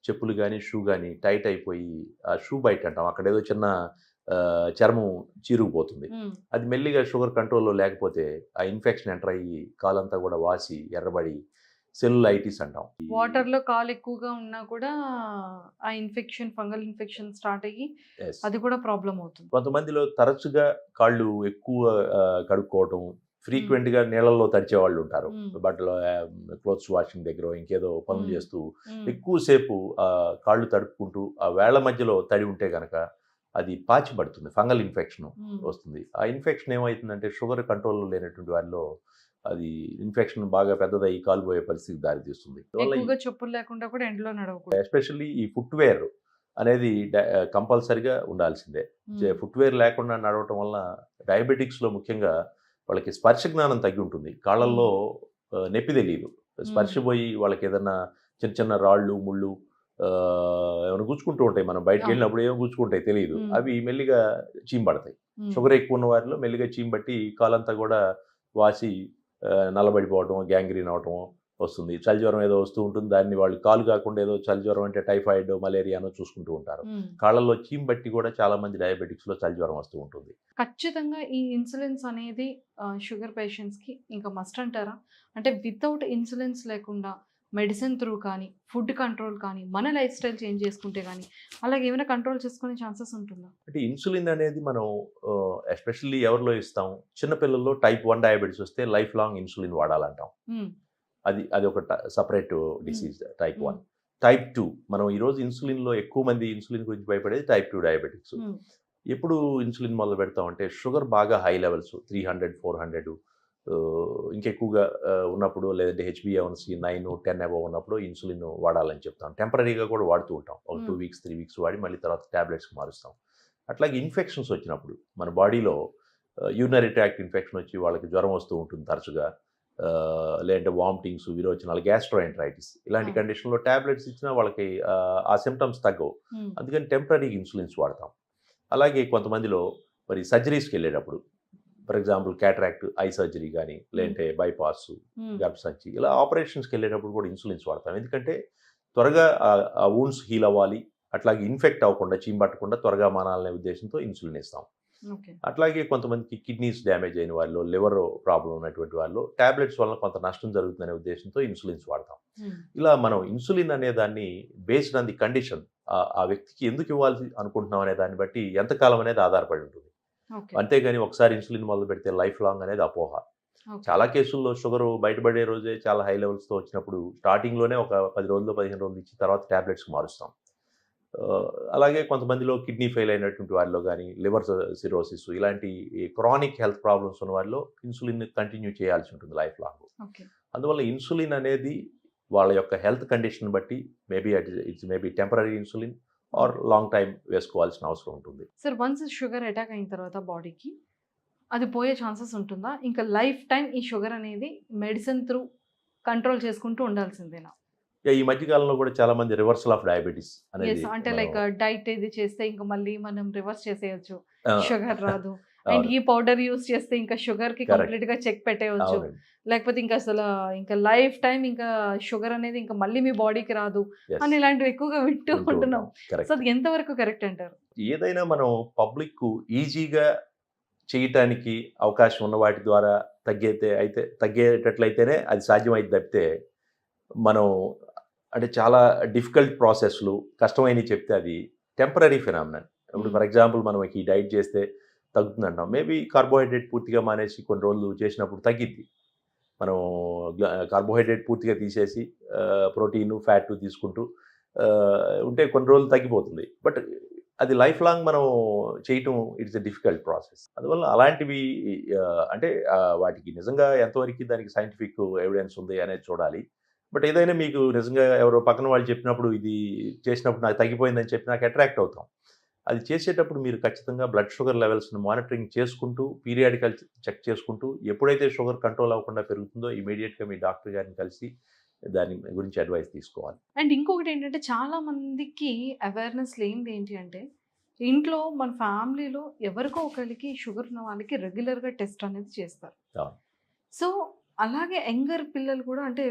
చెప్పులు కానీ షూ కానీ టైట్ అయిపోయి ఆ షూ బైట్ అంటాం, అక్కడ ఏదో చిన్న చర్మం చీరుకుపోతుంది. అది మెల్లిగా షుగర్ కంట్రోల్లో లేకపోతే ఆ ఇన్ఫెక్షన్ ఎంటర్ అయ్యి కాలంతా కూడా వాసి ఎర్రబడి సెల్యులైటిస్ అంటాం. వాటర్లో కాలు ఎక్కువగా ఉన్నా కూడా ఆ ఇన్ఫెక్షన్, ఫంగల్ ఇన్ఫెక్షన్ స్టార్ట్ అయ్యి Yes. అది కూడా ప్రాబ్లం అవుతుంది. కొంతమందిలో తరచుగా కాళ్ళు ఎక్కువ కడుక్కోవటం, ఫ్రీక్వెంట్గా నీళ్ళల్లో తడిచే వాళ్ళు ఉంటారు. బట్టలు క్లోత్స్ వాషింగ్ దగ్గర ఇంకేదో పనులు చేస్తూ ఎక్కువసేపు కాళ్ళు తడుపుకుంటూ ఆ వేళ్ల మధ్యలో తడి ఉంటే కనుక అది పాచి పడుతుంది, ఫంగల్ ఇన్ఫెక్షన్ వస్తుంది. ఆ ఇన్ఫెక్షన్ ఏమవుతుందంటే షుగర్ కంట్రోల్లో లేనటువంటి వారిలో అది ఇన్ఫెక్షన్ బాగా పెద్దదయ్యి కాలు పోయే పరిస్థితికి దారితీస్తుంది. ఎక్కువగా చెప్పులు లేకుండా కూడా ఎండలో నడవకూడదు. ఎస్పెషల్లీ ఈ ఫుట్వేర్ అనేది కంపల్సరిగా ఉండాల్సిందే. ఫుట్వేర్ లేకుండా నడవటం వల్ల డయాబెటిక్స్లో ముఖ్యంగా వాళ్ళకి స్పర్శ జ్ఞానం తగ్గి ఉంటుంది, కాళ్ళల్లో నొప్పి తెలియదు, స్పర్శ పోయి వాళ్ళకి ఏదన్నా చిన్న చిన్న రాళ్ళు ముళ్ళు ఏమైనా గుచ్చుకుంటూ ఉంటాయి, మనం బయటకు వెళ్ళినప్పుడు ఏమో గుచ్చుకుంటాయి తెలియదు, అవి మెల్లిగా చీంబడతాయి. షుగర్ ఎక్కువ ఉన్న వారిలో మెల్లిగా చీంబట్టి కాలంతా కూడా వాసి నల్లబడిపోవటం, గ్యాంగ్రీన్ అవటం వస్తుంది. చలిజ్వరం ఏదో వస్తూ ఉంటుంది, దాన్ని వాళ్ళు కాలు కాకుండా ఏదో చలిజ్వరం అంటే టైఫాయిడ్, మలేరియానో చూసుకుంటూ ఉంటారు. కాళ్ళల్లో చీంబట్టి కూడా చాలా మంది డయాబెటిక్స్లో చలిజ్వరం వస్తూ ఉంటుంది. ఖచ్చితంగా ఈ ఇన్సులిన్స్ అనేది షుగర్ పేషెంట్స్కి ఇంకా మస్ట్ అంటారా? అంటే వితౌట్ ఇన్సులిన్స్ లేకుండా మెడిసిన్ త్రూ కానీ, ఫుడ్ కంట్రోల్ కానీ, మన లైఫ్ స్టైల్ చేంజ్ చేసుకుంటే కానీ అలాగే ఏమైనా కంట్రోల్ చేసుకునే ఛాన్సెస్ ఉంటుందా? అంటే ఇన్సులిన్ అనేది మనం ఎస్పెషల్లీ ఎవరిలో ఇస్తాం, చిన్నపిల్లల్లో టైప్ 1 డయాబెటీస్ వస్తే లైఫ్ లాంగ్ ఇన్సులిన్ వాడాలంటాం. అది ఒక సపరేట్ డిసీజ్ టైప్ 1. టైప్ 2 మనం ఈరోజు ఇన్సులిన్లో ఎక్కువ మంది ఇన్సులిన్ గురించి భయపడేది టైప్ 2 డయాబెటిక్స్. ఎప్పుడు ఇన్సులిన్ మొదలు పెడతామంటే షుగర్ బాగా హై లెవెల్స్ 300, 400 ఇంకెక్కువగా ఉన్నప్పుడు, లేదంటే HbA1c 9, 10 అబవ్ ఉన్నప్పుడు ఇన్సులిన్ వాడాలని చెప్తాం. టెంపరీగా కూడా వాడుతూ ఉంటాం, ఒక 2 వీక్స్ 3 వీక్స్ వాడి మళ్ళీ తర్వాత ట్యాబ్లెట్స్కి మారుస్తాం. అట్లాగే ఇన్ఫెక్షన్స్ వచ్చినప్పుడు మన బాడీలో యూరినరీ ట్రాక్ట్ ఇన్ఫెక్షన్ వచ్చి వాళ్ళకి జ్వరం వస్తూ ఉంటుంది తరచుగా, లేదంటే వామిటింగ్స్, విరోచనాలు, గ్యాస్ట్రోఎంటరైటిస్ ఇలాంటి కండిషన్లో ట్యాబ్లెట్స్ ఇచ్చినా వాళ్ళకి ఆ సిమ్టమ్స్ తగ్గవు, అందుకని టెంపరీ ఇన్సులిన్స్ వాడతాం. అలాగే కొంతమందిలో మరి సర్జరీస్కి వెళ్ళేటప్పుడు, for example cataract I surgery కానీ, లేదంటే బైపాస్, గర్భసంచి, ఇలా ఆపరేషన్స్కి వెళ్ళేటప్పుడు కూడా ఇన్సులిన్స్ వాడతాం. ఎందుకంటే త్వరగా ఆ వూండ్స్ హీల్ అవ్వాలి, అట్లాగే ఇన్ఫెక్ట్ అవ్వకుండా, చీంబట్టకుండా త్వరగా మానాలనే ఉద్దేశంతో ఇన్సులిన్ ఇస్తాం. అట్లాగే కొంతమందికి కిడ్నీస్ డ్యామేజ్ అయిన వాళ్ళు, లివర్ ప్రాబ్లం ఉన్నటువంటి వాళ్ళు ట్యాబ్లెట్స్ వల్ల కొంత నష్టం జరుగుతుందనే ఉద్దేశంతో ఇన్సులిన్స్ వాడతాం. ఇలా మనం ఇన్సులిన్ అనే దాన్ని బేస్డ్ ఆన్ ది కండిషన్, ఆ వ్యక్తికి ఎందుకు ఇవ్వాలి అనుకుంటున్నాం అనే దాన్ని బట్టి ఎంతకాలం అనేది ఆధారపడి ఉంటుంది. ఓకే. అంతేగాని ఒకసారి ఇన్సులిన్ మొదలు పెడితే లైఫ్ లాంగ్ అనేది అపోహ. ఓకే. చాలా కేసుల్లో షుగరు బయటపడే రోజే చాలా హై లెవెల్స్‌తో వచ్చినప్పుడు స్టార్టింగ్‌లోనే ఒక 10 రోజుల్లో, 15 రోజులు ఇచ్చి తర్వాత టాబ్లెట్స్‌కి మారుస్తాం. అలాగే కొంతమందిలో కిడ్నీ ఫెయిల్ అయినటువంటి వారిలో గానీ, లివర్ సిరోసిస్ ఇలాంటి క్రానిక్ హెల్త్ ప్రాబ్లమ్స్ ఉన్న వారిలో ఇన్సులిన్ కంటిన్యూ చేయాల్సి ఉంటుంది లైఫ్ లాంగ్. ఓకే. అందువల్ల ఇన్సులిన్ అనేది వాళ్ళ యొక్క హెల్త్ కండిషన్ బట్టి it's maybe temporary insulin or long time వేసుకోవాల్సిన అవసరం ఉంటుంది. సార్ వన్స్ షుగర్ అటాక్ అయిన తర్వాత బాడీకి అది పోయే ఛాన్సెస్ ఉంటుందా? ఇంకా లైఫ్ టైమ్ ఈ షుగర్ అనేది మెడిసిన్ త్రూ కంట్రోల్ చేసుకుంటూ ఉండాల్సిందేనా? ఈ మధ్య కాలంలో కూడా చాలా మంది రివర్సల్ ఆఫ్ డయాబెటిస్ అనేది యెస్. అంటే లైక్ డైట్ ఇది చేస్తే ఇంక మళ్ళీ మనం రివర్స్ చేసేయొచ్చు. ఆ, షుగర్ రాదు. అండ్ అవును. ఈ పౌడర్ యూజ్ చేస్తే ఇంకా షుగర్‌కి Correct. కంప్లీట్‌గా చెక్ పెట్టేయొచ్చు. అవునండి. లేకపోతే ఇంకా ఇంకా లైఫ్ టైమ్ ఇంకా షుగర్ అనేది ఇంకా మళ్ళీ మీ బాడీకి రాదు Yes. అని ఇలాంటివి ఎక్కువగా వింటూ వింటూ ఉంటున్నాం. ఉంటాం. Correct. సో అది ఎంతవరకు కరెక్ట్ అంటారు? ఏదైనా మనం పబ్లిక్‌కు ఈజీగా చేయటానికి అవకాశం ఉన్న వాటి ద్వారా తగ్గేటట్లయితేనే అది సాధ్యమైంది తప్పితే, మనం అంటే చాలా డిఫికల్ట్ ప్రాసెస్‌లు కష్టమైనవి చెప్తే అది టెంపరరీ ఫినామినన్. ఇప్పుడు ఫర్ ఎగ్జాంపుల్ మనం ఈ డైట్ చేస్తే తగ్గుతుందంటాం. మేబీ కార్బోహైడ్రేట్ పూర్తిగా మానేసి కొన్ని రోజులు చేసినప్పుడు తగ్గిద్ది. మనం కార్బోహైడ్రేట్ పూర్తిగా తీసేసి ప్రోటీను, ఫ్యాట్ తీసుకుంటూ ఉంటే కొన్ని రోజులు తగ్గిపోతుంది. బట్ అది లైఫ్ లాంగ్ మనం చేయటం ఇట్స్ ఎ డిఫికల్ట్ ప్రాసెస్. అందువల్ల అలాంటివి అంటే వాటికి నిజంగా ఎంతవరకు దానికి సైంటిఫిక్ ఎవిడెన్స్ ఉంది అనేది చూడాలి. బట్ ఏదైనా మీకు నిజంగా ఎవరో పక్కన వాళ్ళు చెప్పినప్పుడు ఇది చేసినప్పుడు నాకు తగ్గిపోయిందని చెప్పి నాకు అట్రాక్ట్ అవుతాం. అది చేసేటప్పుడు మీరు ఖచ్చితంగా బ్లడ్ షుగర్ లెవెల్స్‌ని మానిటరింగ్ చేసుకుంటూ, పీరియాడికల్ చెక్ చేసుకుంటూ, ఎప్పుడైతే షుగర్ కంట్రోల్ అవ్వకుండా పెరుగుతుందో ఇమ్మీడియేట్‌గా మీ డాక్టర్ గారిని కలిసి దాని గురించి అడ్వైస్ తీసుకోవాలి. అండ్ ఇంకొకటి ఏంటంటే చాలా మందికి అవేర్‌నెస్ లేనిది ఏంటి అంటే ఇంట్లో మన ఫ్యామిలీలో ఎవరికో ఒకరికి షుగర్ ఉన్న వాళ్ళకి రెగ్యులర్‌గా టెస్ట్ అనేది చేస్తారు. అవును. సో అలాగే యంగర్ పిల్లలు కూడా అంటే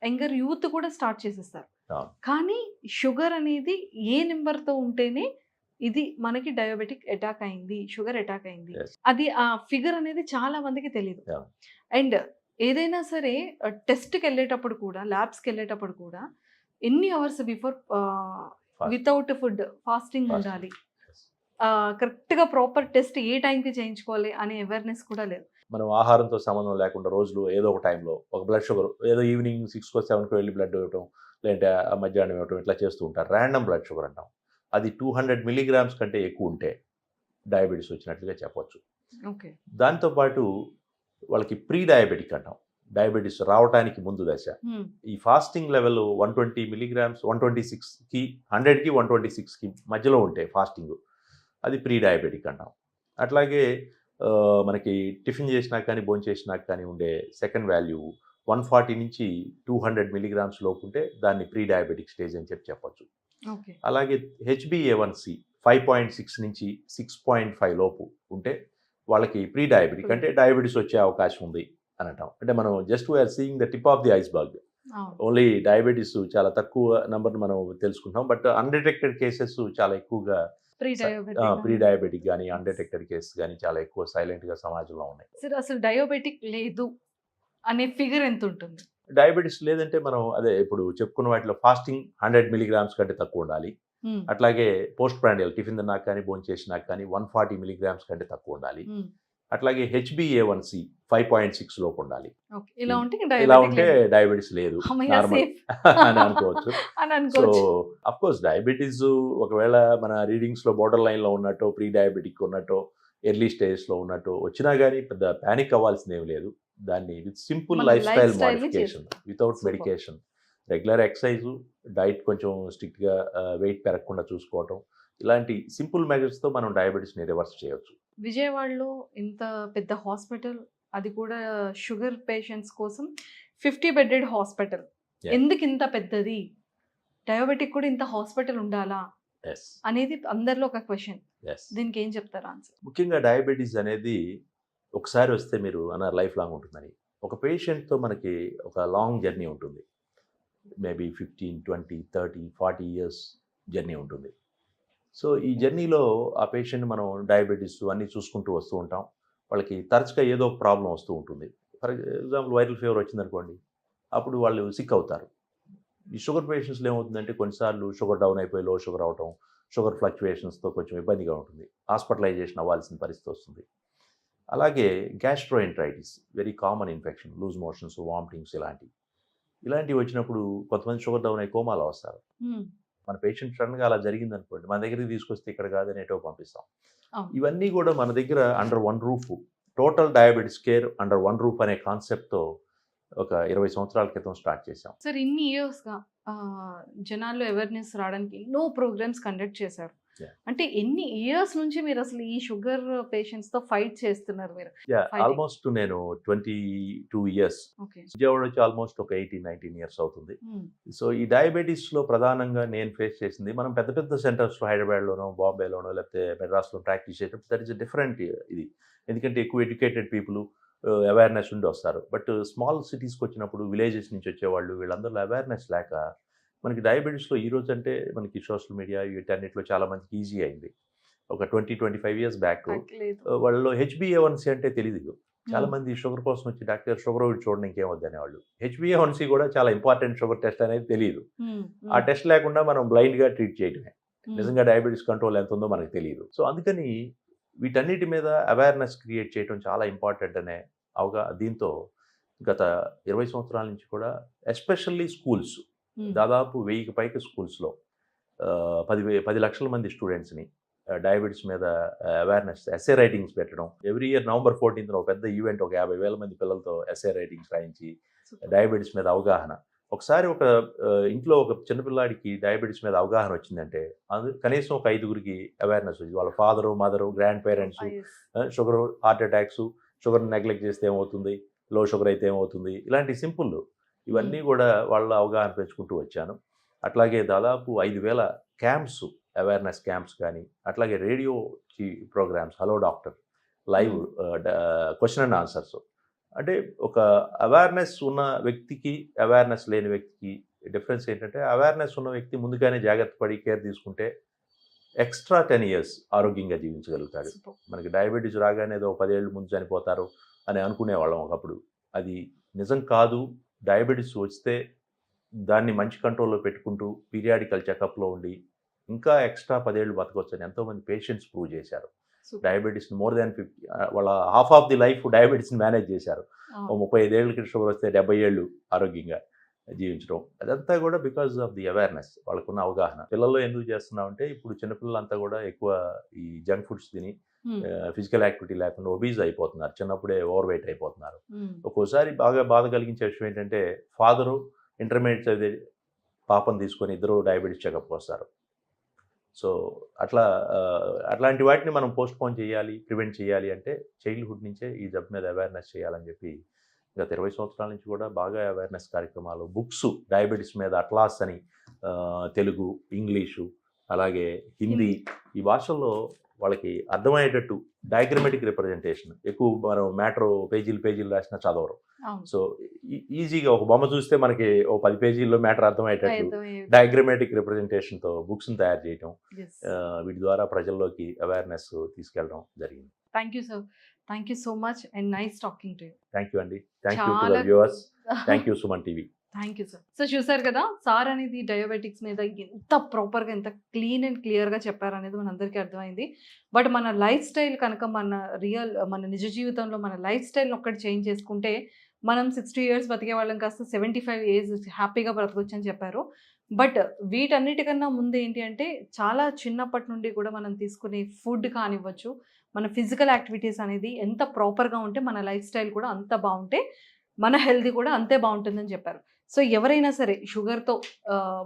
యంగర్ యూత్ కూడా స్టార్ట్ చేసేస్తారు. అవును. కానీ షుగర్ అనేది ఏ నెంబర్‌తో ఉంటేనే ఇది మనకి డయాబెటిక్ అటాక్ అయింది. షుగర్ అటాక్ అయింది. Yes. అది ఆ ఫిగర్ అనేది చాలా మందికి తెలీదు. Yeah. అండ్ ఏదైనా సరే టెస్ట్‌కెళ్ళేటప్పుడు కూడా, ల్యాబ్స్‌కెళ్ళేటప్పుడు కూడా ఎన్ని hours before without food fasting ఉండాలి. Yes. కరెక్ట్‌గా ప్రాపర్ టెస్ట్ ఏ టైంకి చేయించుకోవాలి అనే అవేర్‌నెస్ కూడా లేదు. మనం ఆహారంతో సంబంధం లేకుండా రోజులు ఏదో ఒక టైంలో ఒక బ్లడ్ షుగర్ ఏదో ఈవినింగ్ 6కో 7కో వెళ్ళి బ్లడ్ ఇవ్వటం, లేదంటే మధ్యాహ్నం ఇవ్వటం ఇట్లా చేస్తూ ఉంటారు. ర్యాండమ్ బ్లడ్ షుగర్ అంటాం. అది 200 మిల్లీగ్రామ్స్ కంటే ఎక్కువ ఉంటే డయాబెటీస్ వచ్చినట్లుగా చెప్పొచ్చు. ఓకే. దాంతోపాటు వాళ్ళకి ప్రీ డయాబెటిక్ అంటాం. డయాబెటీస్ రావటానికి ముందు దశ. ఈ ఫాస్టింగ్ లెవెల్ 120 మిల్లీగ్రామ్స్ 126కి 100కి 126కి మధ్యలో ఉంటే ఫాస్టింగ్ అది ప్రీ డయాబెటిక్ అంటాం. అట్లాగే మనకి టిఫిన్ చేసినాక కానీ భోంచేసినాక కానీ ఉండే సెకండ్ వాల్యూ 140 నుంచి 200 మిల్లీగ్రామ్స్ లోపు ఉంటే దాన్ని ప్రీ డయాబెటిక్ స్టేజ్ అని చెప్పొచ్చు. ఓకే. అలాగే HbA1c 5.6 నుంచి 6.5 లోపు ఉంటే వాళ్ళకి ప్రీ డయాబెటిక్ అంటే డయాబెటీస్ వచ్చే అవకాశం ఉంది అని అంటాం. అంటే మనం just we are seeing the tip of the iceberg. Only diabetes చాలా తక్కువ నెంబర్ మనం తెలుసుకుంటాం. బట్ అన్డిటెక్టెడ్ కేసెస్ చాలా ఎక్కువగా ప్రీ డయాబెటిక్ కానీ అన్డిటెక్టెడ్ కేసెస్ కానీ చాలా ఎక్కువ సైలెంట్గా సమాజంలో ఉన్నాయి. సరే అసలు డయాబెటిక్ లేదు అనే ఫిగర్ ఎంత ఉంటుంది? డయాబెటీస్ లేదంటే మనం అదే ఇప్పుడు చెప్పుకున్న వాటిలో ఫాస్టింగ్ 100 మిల్లీగ్రామ్స్ కంటే తక్కువ ఉండాలి. అట్లాగే పోస్ట్ ప్రాండియల్ టిఫిన్ తిన్నాక కానీ భోంచేసినాక కానీ 140 మిల్లీగ్రామ్స్ కంటే తక్కువ ఉండాలి. అట్లాగే HbA1c 5.6 లోపు ఉండాలి. ఇలా ఉంటే డయాబెటీస్ లేదు నార్మల్ అని అనుకోవచ్చు. సో అఫ్ కోర్స్ డయాబెటీస్ ఒకవేళ మన రీడింగ్స్ లో బోర్డర్ లైన్ లో ఉన్నట్టు ప్రీ డయాబెటిక్ ఉన్నట్టు ఎర్లీ స్టేజ్ లో ఉన్నట్టు వచ్చినా కానీ పెద్ద ప్యానిక్ అవ్వాల్సింది ఏమి లేదు. దాన్ని with simple life style modification without medication, regular exercise, diet కొంచెం స్ట్రిక్ట్గా వెయిట్ పెరగకుండా చూసుకోవటం, ఇలాంటి సింపుల్ మెజర్స్తో మనం డయాబెటీస్ని రివర్స్ చేయవచ్చు. విజయవాడలో ఇంత పెద్ద హాస్పిటల్, అది కూడా షుగర్ పేషెంట్స్ కోసం 50 బెడెడ్ హాస్పిటల్. ఎందుకు ఇంత పెద్దది? డయాబెటిక్ కూడా ఇంత హాస్పిటల్ ఉండాలా అనేది అందరిలో ఒక క్వశ్చన్. దీనికి ఏం చెప్తారు ఆన్సర్? ముఖ్యంగా డయాబెటీస్ అనేది ఒకసారి వస్తే మీరు అన్నారు లైఫ్ లాంగ్ ఉంటుందని. ఒక పేషెంట్తో మనకి ఒక లాంగ్ జర్నీ ఉంటుంది. మేబీ 15, 20, 30, 40 ఇయర్స్ జర్నీ ఉంటుంది. సో ఈ జర్నీలో ఆ పేషెంట్ మనం డయాబెటీస్ అన్నీ చూసుకుంటూ వస్తూ ఉంటాం. వాళ్ళకి తరచుగా ఏదో ఒక ప్రాబ్లం వస్తూ ఉంటుంది. ఫర్ ఎగ్జాంపుల్ వైరల్ ఫీవర్ వచ్చిందనుకోండి, అప్పుడు వాళ్ళు సిక్ అవుతారు. ఈ షుగర్ పేషెంట్స్లో ఏమవుతుందంటే కొన్నిసార్లు షుగర్ డౌన్ అయిపోయి లో షుగర్ అవటం, షుగర్ ఫ్లక్చుయేషన్స్తో కొంచెం ఇబ్బందిగా ఉంటుంది, హాస్పిటలైజేషన్ అవ్వాల్సిన పరిస్థితి వస్తుంది. అలాగే gastroenteritis, very common infection, loose motions, vomitings ఇలాంటివి వచ్చినప్పుడు కొంతమంది షుగర్ డౌన్ అయ్యి కోమాలో వస్తారు. మన పేషెంట్ సడన్గా అలా జరిగిందనుకోండి, మన దగ్గరికి తీసుకొస్తే ఇక్కడ కాదని ఎటో పంపిస్తాం. అవును. ఇవన్నీ కూడా మన దగ్గర under one roof, total diabetes care under one roof అనే కాన్సెప్ట్తో ఒక 20 సంవత్సరాల క్రితం స్టార్ట్ చేశాం. సార్ ఇన్ని ఇయర్స్గా జనాల్లో అవేర్నెస్ రావడానికి ఎన్నో ప్రోగ్రామ్స్ కండక్ట్ చేశారు. Yeah. అంటే ఎన్ని ఇయర్స్ నుంచి మీరు అసలు ఈ షుగర్ పేషెంట్స్తో ఫైట్ చేస్తున్నారు మీరు? Fighting. ఆల్మోస్ట్ నేను 22 ఇయర్స్, ఓకే. విజయవాడ వచ్చి ఆల్మోస్ట్ ఒక 18-19 ఇయర్స్ అవుతుంది. సో ఈ డయాబెటీస్లో ప్రధానంగా నేను ఫేస్ చేసింది, మనం పెద్ద పెద్ద సెంటర్స్లో హైదరాబాద్లోనో బాంబేలోనో లేకపోతే మెడ్రాస్లో ప్రాక్టీస్ చేసేటప్పుడు దట్ ఈస్ డిఫరెంట్ ఇది, ఎందుకంటే ఎక్కువ ఎడ్యుకేటెడ్ పీపుల్ అవేర్నెస్ ఉండి వస్తారు. బట్ స్మాల్ సిటీస్కి వచ్చినప్పుడు విలేజెస్ నుంచి వచ్చేవాళ్ళు వీళ్ళందరిలో అవేర్నెస్ లేక మనకి డయాబెటీస్లో ఈరోజు అంటే మనకి సోషల్ మీడియా వీటన్నిటిలో చాలా మందికి ఈజీ అయింది. ఒక 20-25 ఇయర్స్ బ్యాక్ వాళ్ళలో HbA1c అంటే తెలియదు. చాలా మంది షుగర్ కోసం వచ్చి డాక్టర్ షుగర్ చూడండి ఇంకేమొద్దు అనేవాళ్ళు. HbA1c కూడా చాలా ఇంపార్టెంట్ షుగర్ టెస్ట్ అనేది తెలియదు. ఆ టెస్ట్ లేకుండా మనం బ్లైండ్గా ట్రీట్ చేయడమే, నిజంగా డయాబెటీస్ కంట్రోల్ ఎంత ఉందో మనకు తెలియదు. సో అందుకని వీటన్నిటి మీద అవేర్నెస్ క్రియేట్ చేయడం చాలా ఇంపార్టెంట్ అనే దీంతో గత 20 సంవత్సరాల నుంచి కూడా ఎస్పెషల్లీ స్కూల్స్, దాదాపు 1000కి పైకి స్కూల్స్లో 10 లక్షల మంది స్టూడెంట్స్ని డయాబెటీస్ మీద అవేర్నెస్ ఎస్ఏ రైటింగ్స్ పెట్టడం. ఎవ్రీ ఇయర్ November 14th ఒక పెద్ద ఈవెంట్, ఒక 50,000 మంది పిల్లలతో ఎస్ఏ రైటింగ్స్ రాయించి డయాబెటీస్ మీద అవగాహన. ఒకసారి ఒక ఇంట్లో ఒక చిన్నపిల్లాడికి డయాబెటీస్ మీద అవగాహన వచ్చిందంటే కనీసం ఒక 5గురికి అవేర్నెస్ వచ్చింది. వాళ్ళ father, mother, grand parents sugar, heart attacks, sugar neglect చేస్తే ఏమవుతుంది, లో షుగర్ అయితే ఏమవుతుంది, ఇలాంటి సింపుల్ ఇవన్నీ కూడా వాళ్ళ అవగాహన పెంచుకుంటూ వచ్చాను. అట్లాగే దాదాపు 5,000 క్యాంప్స్, అవేర్నెస్ క్యాంప్స్ కానీ, అట్లాగే radio programmes, hello doctor, live question and answers. అంటే ఒక అవేర్నెస్ ఉన్న వ్యక్తికి అవేర్నెస్ లేని వ్యక్తికి డిఫరెన్స్ ఏంటంటే, అవేర్నెస్ ఉన్న వ్యక్తి ముందుగానే జాగ్రత్త పడి కేర్ తీసుకుంటే ఎక్స్ట్రా 10 ఇయర్స్ ఆరోగ్యంగా జీవించగలుగుతాడు. మనకి డయాబెటీస్ రాగానే ఏదో 10 ఏళ్ళు ముందు చనిపోతారు అని అనుకునేవాళ్ళం ఒకప్పుడు. అది నిజం కాదు. డయాబెటీస్ వస్తే దాన్ని మంచి కంట్రోల్లో పెట్టుకుంటూ పీరియాడికల్ చెకప్లో ఉండి ఇంకా ఎక్స్ట్రా 10 ఏళ్ళు బతకొచ్చని ఎంతోమంది పేషెంట్స్ ప్రూవ్ చేశారు. డయాబెటీస్ని మోర్ దాన్ 50, వాళ్ళ హాఫ్ ఆఫ్ ది లైఫ్ డయాబెటీస్ని మేనేజ్ చేశారు. 35 ఏళ్ళకి షుగర్ వస్తే 70 ఏళ్ళు ఆరోగ్యంగా జీవించడం. అదంతా కూడా బికాజ్ ఆఫ్ ది అవేర్నెస్, వాళ్ళకున్న అవగాహన. పిల్లల్లో ఎందుకు చేస్తున్నామంటే ఇప్పుడు చిన్నపిల్లలంతా కూడా ఎక్కువ ఈ జంక్ ఫుడ్స్ తిని ఫిజికల్ యాక్టివిటీ లేకుండా ఒబీజ్ అయిపోతున్నారు, చిన్నప్పుడే ఓవర్ వెయిట్ అయిపోతున్నారు. ఒక్కోసారి బాగా బాధ కలిగించే విషయం ఏంటంటే, ఫాదరు ఇంటర్మీడియట్ చదివే పాపను తీసుకొని ఇద్దరు డయాబెటీస్ చెకప్కి వస్తారు. సో అట్లాంటి వాటిని మనం పోస్ట్ పోన్ చేయాలి, ప్రివెంట్ చేయాలి అంటే చైల్డ్హుడ్ నుంచే ఈ జబ్బు మీద అవేర్నెస్ చేయాలని చెప్పి గత 20 సంవత్సరాల నుంచి కూడా బాగా అవేర్నెస్ కార్యక్రమాలు, బుక్స్ డయాబెటీస్ మీద అట్లాస్ అని, తెలుగు, ఇంగ్లీషు, అలాగే హిందీ, ఈ భాషల్లో వాళ్ళకి అర్థమయ్యేటట్టు డయాగ్రమెటిక్ రిప్రజెంటేషన్, ఎక్కువ మనం మ్యాటర్ పేజీలు రాసినా చదవరు. సో ఈజీగా ఒక బొమ్మ చూస్తే మనకి ఓ 10 పేజీల్లో మ్యాటర్ అర్థమయ్యేటట్టు డయాగ్రమెటిక్ రిప్రజెంటేషన్తో బుక్స్ని తయారు చేయడం, వీటి ద్వారా ప్రజల్లోకి అవేర్నెస్ తీసుకెళ్ళడం జరిగింది. Thank you sir, thank you so much and nice talking to you. Thank you అండి, thank you to the viewers, thank you Suman TV. Thank you sir. So చూసారు కదా, సార్ అనేది డయాబెటిక్స్ మీద ఎంత ప్రాపర్గా, ఎంత క్లీన్ అండ్ క్లియర్గా చెప్పారనేది మనందరికీ అర్థమైంది. బట్ మన లైఫ్ స్టైల్ కనుక మన నిజ జీవితంలో మన లైఫ్ స్టైల్ని ఒక్కటి చేంజ్ చేసుకుంటే మనం 60 years బతికే వాళ్ళం కాస్త 75 years హ్యాపీగా బ్రతకొచ్చు అని చెప్పారు. బట్ వీటన్నిటికన్నా ముందు ఏంటి అంటే, చాలా చిన్నప్పటి నుండి కూడా మనం తీసుకునే ఫుడ్ కానివ్వచ్చు, మన ఫిజికల్ యాక్టివిటీస్ అనేది ఎంత ప్రాపర్గా ఉంటే మన లైఫ్ స్టైల్ కూడా అంత బాగుంటే మన హెల్త్ కూడా అంతే బాగుంటుందని చెప్పారు. సో ఎవరైనా సరే షుగర్తో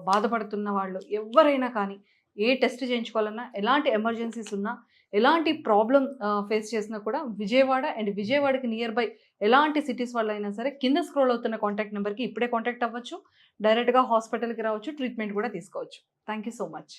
బాధపడుతున్న వాళ్ళు ఎవరైనా కానీ ఏ టెస్ట్ చేయించుకోవాలన్నా, ఎలాంటి ఎమర్జెన్సీస్ ఉన్నా, ఎలాంటి ప్రాబ్లం ఫేస్ చేసినా కూడా విజయవాడ అండ్ విజయవాడకి నియర్ బై ఎలాంటి సిటీస్ వాళ్ళు అయినా సరే కింద స్క్రోల్ అవుతున్న కాంటాక్ట్ నెంబర్కి ఇప్పుడే కాంటాక్ట్ అవ్వచ్చు, డైరెక్ట్గా హాస్పిటల్కి రావచ్చు, ట్రీట్మెంట్ కూడా తీసుకోవచ్చు. Thank you so much.